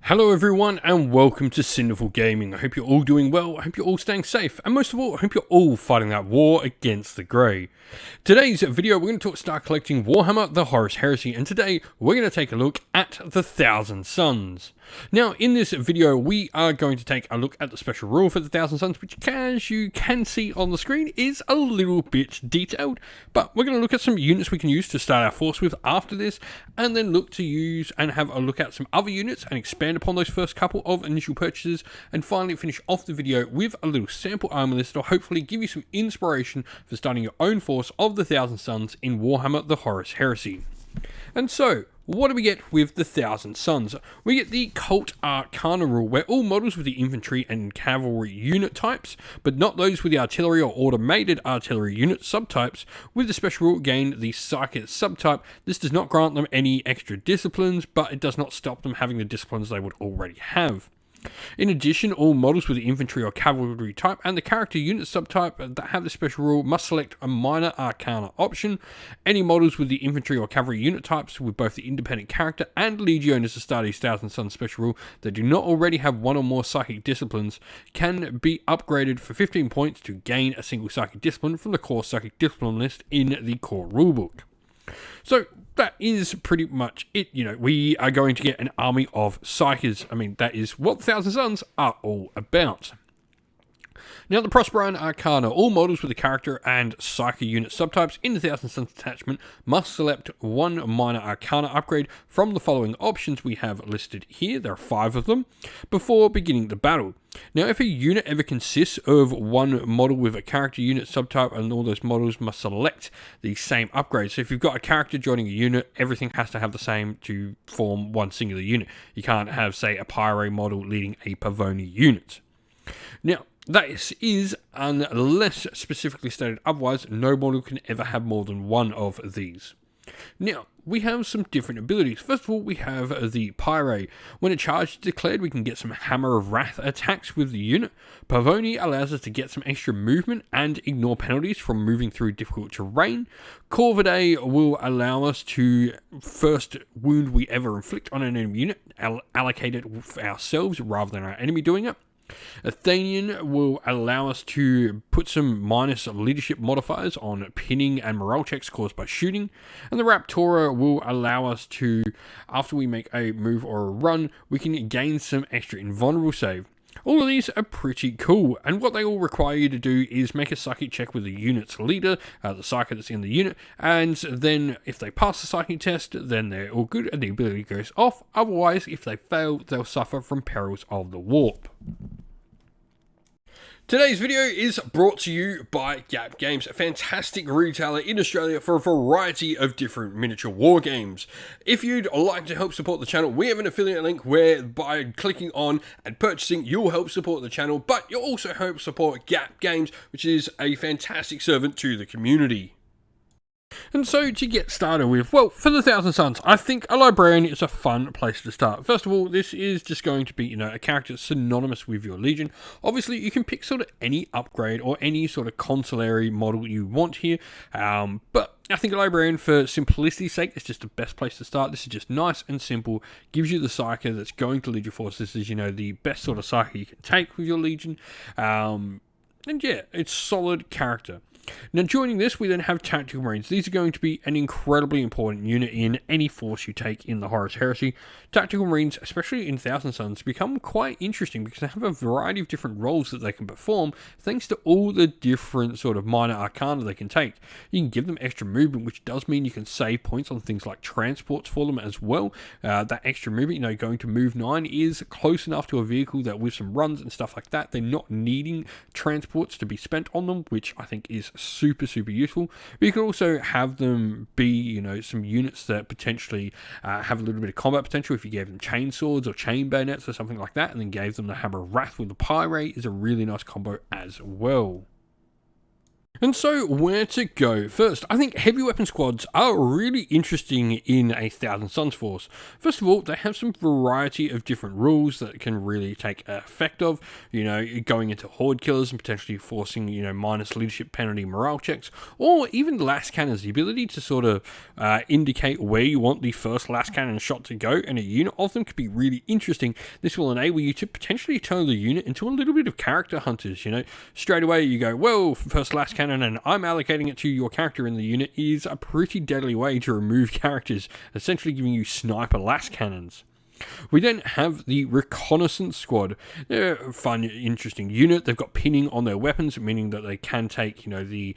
Hello everyone and welcome to Cinderful Gaming. I hope you're all doing well, I hope you're all staying safe, and most of all, I hope you're all fighting that war against the Grey. Today's video, we're going to start collecting Warhammer, the Horus Heresy, and today we're going to take a look at the Thousand Suns. Now, in this video, we are going to take a look at the special rule for the Thousand Suns, which, as you can see on the screen, is a little bit detailed, but we're going to look at some units we can use to start our force with after this, and then look to use and have a look at some other units and expand upon those first couple of initial purchases, and finally finish off the video with a little sample armor list to hopefully give you some inspiration for starting your own force of the Thousand Suns in Warhammer the Horus Heresy. And so, what do we get with the Thousand Suns? We get the Cult Arcana rule, where all models with the infantry and cavalry unit types, but not those with the artillery or automated artillery unit subtypes, with the special rule gain the Psychic subtype. This does not grant them any extra disciplines, but it does not stop them having the disciplines they would already have. In addition, all models with the infantry or cavalry type and the character unit subtype that have the special rule must select a minor arcana option. Any models with the infantry or cavalry unit types with both the independent character and Legionis Astartes Thousand Suns special rule that do not already have one or more psychic disciplines can be upgraded for 15 points to gain a single psychic discipline from the core psychic discipline list in the core rulebook. So that is pretty much it. You know, we are going to get an army of psychers. I mean, that is what the Thousand Suns are all about. Now, the Prosperine Arcana. All models with the character and psyche unit subtypes in the Thousand Suns attachment must select one minor arcana upgrade from the following options we have listed here. There are 5 of them before beginning the battle. Now, if a unit ever consists of one model with a character unit subtype, and all those models must select the same upgrade. So if you've got a character joining a unit, everything has to have the same to form one singular unit. You can't have, say, a Pyre model leading a Pavoni unit. Now, that is, unless specifically stated otherwise, no model can ever have more than one of these. Now, we have some different abilities. First of all, we have the Pyre. When a charge is declared, we can get some Hammer of Wrath attacks with the unit. Pavoni allows us to get some extra movement and ignore penalties from moving through difficult terrain. Corvidae will allow us to first wound we ever inflict on an enemy unit, allocate it ourselves rather than our enemy doing it. Athenian will allow us to put some minus leadership modifiers on pinning and morale checks caused by shooting. And the Raptora will allow us to, after we make a move or a run, we can gain some extra invulnerable save. All of these are pretty cool, and what they all require you to do is make a psychic check with the unit's leader, the psychic that's in the unit, and then if they pass the psychic test, then they're all good and the ability goes off. Otherwise, if they fail, they'll suffer from perils of the warp. Today's video is brought to you by Gap Games, a fantastic retailer in Australia for a variety of different miniature war games. If you'd like to help support the channel, we have an affiliate link where by clicking on and purchasing, you'll help support the channel, but you'll also help support Gap Games, which is a fantastic servant to the community. And so, to get started with, well, for the Thousand Suns, I think a librarian is a fun place to start. First of all, this is just going to be, you know, a character synonymous with your legion. Obviously, you can pick sort of any upgrade or any sort of consulary model you want here, but I think a librarian, for simplicity's sake, is just the best place to start. This is just nice and simple, gives you the psyche that's going to lead your force. This is, you know, the best sort of psyche you can take with your legion, and yeah, it's solid character. Now, joining this, we then have Tactical Marines. These are going to be an incredibly important unit in any force you take in the Horus Heresy. Tactical Marines, especially in Thousand Suns, become quite interesting because they have a variety of different roles that they can perform thanks to all the different sort of minor arcana they can take. You can give them extra movement, which does mean you can save points on things like transports for them as well. That extra movement, you know, going to move 9 is close enough to a vehicle that with some runs and stuff like that, they're not needing transports to be spent on them, which I think is super useful. But you could also have them be, you know, some units that potentially have a little bit of combat potential. If you gave them chain swords or chain bayonets or something like that, and then gave them the Hammer of Wrath with the Pyre, is a really nice combo as well. And so, where to go first? I think heavy weapon squads are really interesting in a Thousand Suns force. First of all, they have some variety of different rules that can really take effect of, going into horde killers and potentially forcing, minus leadership penalty morale checks, or even last cannons, the ability to sort of indicate where you want the first last cannon shot to go, and a unit of them could be really interesting. This will enable you to potentially turn the unit into a little bit of character hunters, Straight away you go, well, first last cannon, and I'm allocating it to your character in the unit is a pretty deadly way to remove characters, essentially giving you sniper last cannons. We then have the Reconnaissance Squad. They're a fun, interesting unit. They've got pinning on their weapons, meaning that they can take, the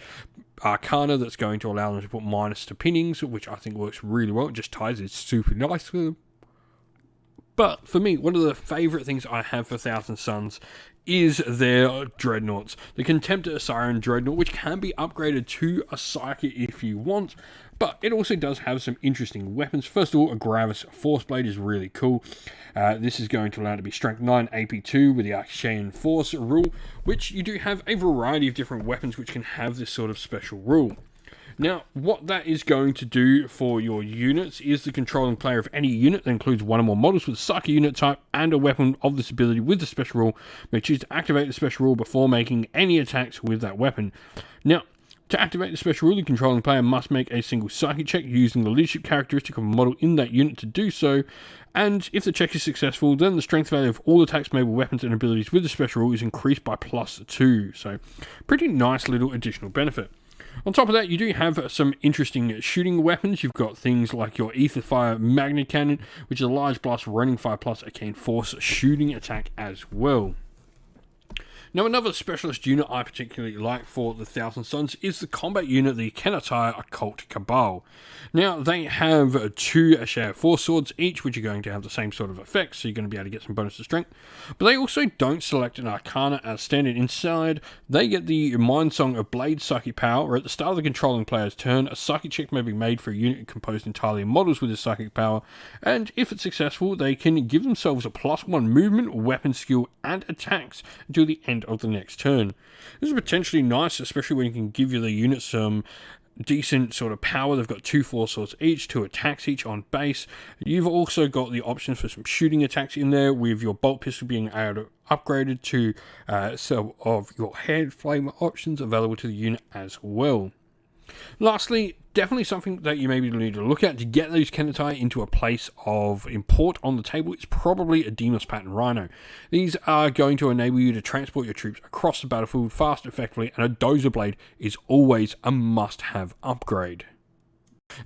Arcana that's going to allow them to put minus to pinnings, which I think works really well. It just ties it super nice with them. But for me, one of the favourite things I have for Thousand Suns is their Dreadnoughts. The Contemptor Siren Dreadnought, which can be upgraded to a Psychic if you want, but it also does have some interesting weapons. First of all, a Gravis Force Blade is really cool. This is going to allow it to be Strength 9 AP2 with the Achaean Force rule, which you do have a variety of different weapons which can have this sort of special rule. Now, what that is going to do for your units is the controlling player of any unit that includes one or more models with a Psychic unit type and a weapon of this ability with the special rule may choose to activate the special rule before making any attacks with that weapon. Now, to activate the special rule, the controlling player must make a single Psychic check using the leadership characteristic of a model in that unit to do so, and if the check is successful, then the strength value of all attacks made with weapons and abilities with the special rule is increased by +2, so pretty nice little additional benefit. On top of that, you do have some interesting shooting weapons. You've got things like your Ether Fire Magnet Cannon, which is a large blast running fire plus Arcane Force shooting attack as well. Now, another specialist unit I particularly like for the Thousand Suns is the combat unit, the Kennetai Occult Cabal. Now, they have 2 Ashaya Force Swords each, which are going to have the same sort of effects, so you're going to be able to get some bonus to strength. But they also don't select an Arcana as standard. Inside, they get the Mind Song of Blade Psychic Power, where at the start of the controlling player's turn, a Psychic check may be made for a unit composed entirely of models with this Psychic power, and if it's successful, they can give themselves a +1 movement, weapon skill, and attacks until the end of the next turn. This is potentially nice, especially when you can give the unit some decent sort of power. They've got 2 Force Swords each, 2 attacks each on base. You've also got the options for some shooting attacks in there, with your bolt pistol being upgraded to some of your hand flame options available to the unit as well. Lastly, definitely something that you maybe need to look at to get those Kennetai into a place of import on the table is probably a Demos Pattern Rhino. These are going to enable you to transport your troops across the battlefield fast and effectively, and a Dozer Blade is always a must-have upgrade.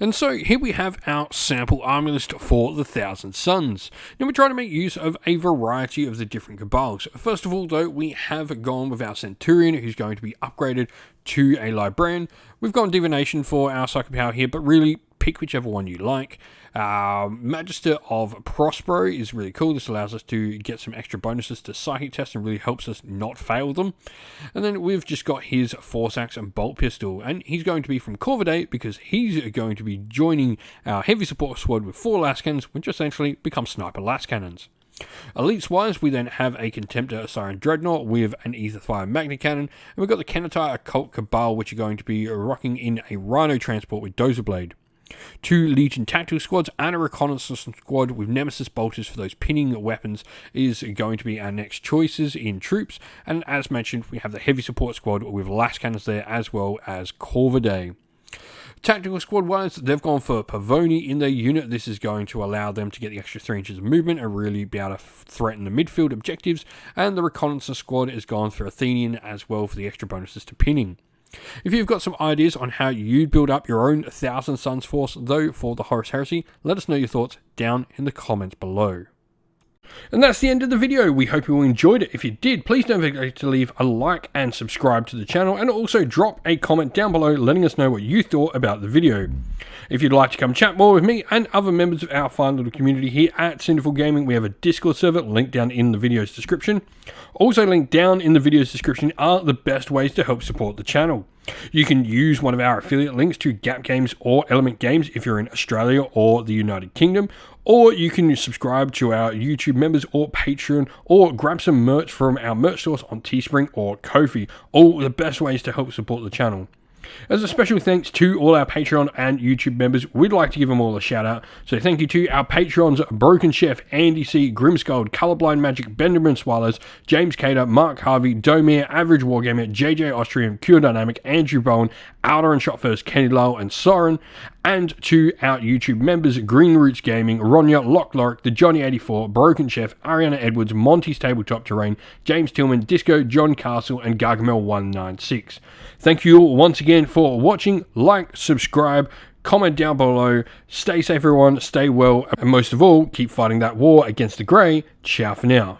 And so here we have our sample army list for the Thousand Suns. Now we're trying to make use of a variety of the different cabals. First of all, though, we have gone with our Centurion, who's going to be upgraded to a Librarian. We've gone Divination for our Psychic power here, but really pick whichever one you like. Magister of Prospero is really cool. This allows us to get some extra bonuses to Psychic tests and really helps us not fail them. And then we've just got his Force Axe and Bolt Pistol, and he's going to be from Corvidae because he's going to be joining our Heavy Support Squad with 4 Last Cannons, which essentially become Sniper Last Cannons. Elites wise, we then have a Contemptor Siren Dreadnought with an Ether Fire Magnet Cannon, and we've got the Kennetai Occult Cabal, which are going to be rocking in a Rhino Transport with Dozer Blade. 2 Legion Tactical Squads and a Reconnaissance Squad with Nemesis Bolters for those pinning weapons is going to be our next choices in troops, and as mentioned, we have the Heavy Support Squad with Last Cannons there, as well as Corvidae. Tactical squad wise, they've gone for Pavoni in their unit. This is going to allow them to get the extra 3 inches of movement and really be able to threaten the midfield objectives. And the Reconnaissance squad has gone for Athenian as well for the extra bonuses to pinning. If you've got some ideas on how you'd build up your own Thousand Suns force, though, for the Horus Heresy, let us know your thoughts down in the comments below. And that's the end of the video. We hope you all enjoyed it. If you did, please don't forget to leave a like and subscribe to the channel, and also drop a comment down below letting us know what you thought about the video. If you'd like to come chat more with me and other members of our fine little community here at Sinful Gaming, we have a Discord server linked down in the video's description. Also linked down in the video's description are the best ways to help support the channel. You can use one of our affiliate links to Gap Games or Element Games if you're in Australia or the United Kingdom, or you can subscribe to our YouTube members or Patreon, or grab some merch from our merch stores on Teespring or Ko-fi. All the best ways to help support the channel. As a special thanks to all our Patreon and YouTube members, we'd like to give them all a shout out. So thank you to our patrons: Broken Chef, Andy C, Grimskull, Colorblind Magic, Benjamin Swallows, James Cater, Mark Harvey, Domir, Average Wargamer, JJ Austrian, Cure Dynamic, Andrew Bowen, Outer and Shot First, Kenny Lowell and Soren. And to our YouTube members: Green Roots Gaming, Ronya, Lock Lorick, The Johnny84, Broken Chef, Ariana Edwards, Monty's Tabletop Terrain, James Tillman, Disco, John Castle and Gargamel196. Thank you all once again for watching. Like, subscribe, comment down below. Stay safe everyone, stay well, and most of all, keep fighting that war against the Grey. Ciao for now.